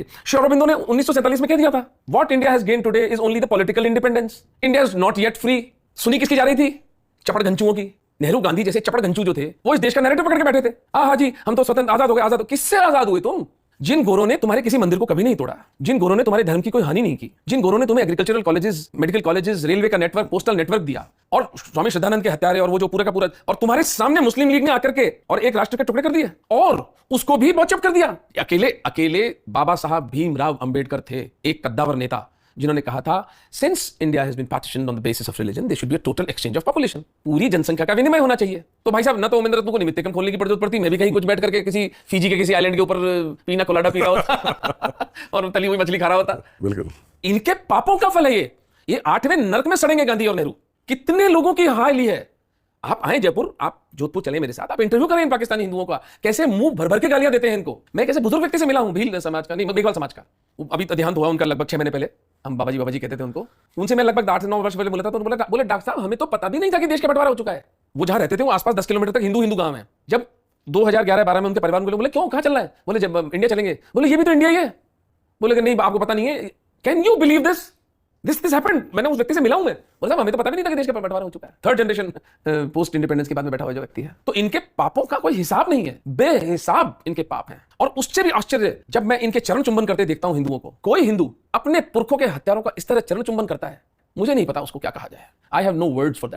श्री अरबिंदो ने 1947 में कह दिया था, what India has gain today is only the political independence. India is not yet free. सुनी किसकी जा रही थी? चपड़गंचुओं की। नेहरू गांधी जैसे चपड़गंचू जो थे वो इस देश का नैरेटिव पकड़ के बैठे थे। हाँ जी, हम तो स्वतंत्र आजाद हो गए। आजाद किससे आजाद हुए तुम? जिन गोरों ने तुम्हारे किसी मंदिर को कभी नहीं तोड़ा, जिन गोरों ने तुम्हारे धर्म की कोई हानि नहीं की, जिन गोरों ने तुम्हें agricultural colleges, medical colleges, railway का नेटवर्क, पोस्टल नेटवर्क दिया, और स्वामी श्रद्धानंद के हत्यारे और वो जो पूरा का पूरा, और तुम्हारे सामने मुस्लिम लीग ने आकर के और एक राष्ट्र के टुकड़े कर दिए और उसको भी बॉचअप कर दिया। अकेले अकेले बाबा साहब भीमराव अंबेडकर थे, एक कद्दावर नेता, जिन्होंने कहा था since India has been partitioned on the basis of religion there should be a total exchange of population. पूरी जनसंख्या का विनिमय होना चाहिए। तो भाई साहब, ना तो उमेंद्र रत्न को निमित्त खोलने की जरूरत पड़ती, मैं भी कहीं कुछ बैठ करके किसी फीजी के किसी आइलैंड के ऊपर पीना कोलाडा पी रहा होता और तली हुई मछली खा रहा होता। बिल्कुल, इनके पापों का फल है ये 8वें नरक में सड़ेंगे गांधी और नेहरू। कितने लोगों की हाय ली है। आप आए जयपुर, आप जोधपुर चले मेरे साथ, आप इंटरव्यू करें इन पाकिस्तानी हिंदुओं का, कैसे मुंह भर भर के गालियां देते हैं इनको। मैं कैसे बुजुर्ग व्यक्ति से मिला हूं, भील समाज का, नहीं बेगवाल समाज का, अभी तो देहांत हुआ उनका लगभग 6 महीने पहले। हम बाबा जी कहते थे उनको। उनसे मैं लगभग 8 से 9 वर्ष पहले बोला था, तो बोले डॉक्टर साहब हमें तो पता भी नहीं था कि देश का बंटवारा हो चुका है। वो जहां रहते थे वो आसपास 10 किलोमीटर तक हिंदू गांव है। जब 2011-12 में उनके परिवार में बोले क्यों, कहां चल रहा है? बोले जब इंडिया चलेंगे। बोले ये भी तो इंडिया ही है। बोले कि नहीं आपको पता नहीं है। Can you believe this happened? मैंने उस व्यक्ति से मिला हूं मैं। बोला साहब हमें तो पता भी नहीं था कि देश का बंटवारा हो चुका है। 3rd जनरेशन पोस्ट इंडिपेंडेंस के बाद में बैठा हुआ जो व्यक्ति है। तो इनके पापों का कोई हिसाब नहीं है, बेहिसाब इनके पाप हैं। और उससे भी आश्चर्य, जब मैं इनके चरण चुंबन करते देखता हूं हिंदुओं को, कोई हिंदू अपने पुरखों के हत्यारों का इस तरह चरण चुंबन करता है, मुझे नहीं पता उसको क्या कहा जाए। I have no words for that.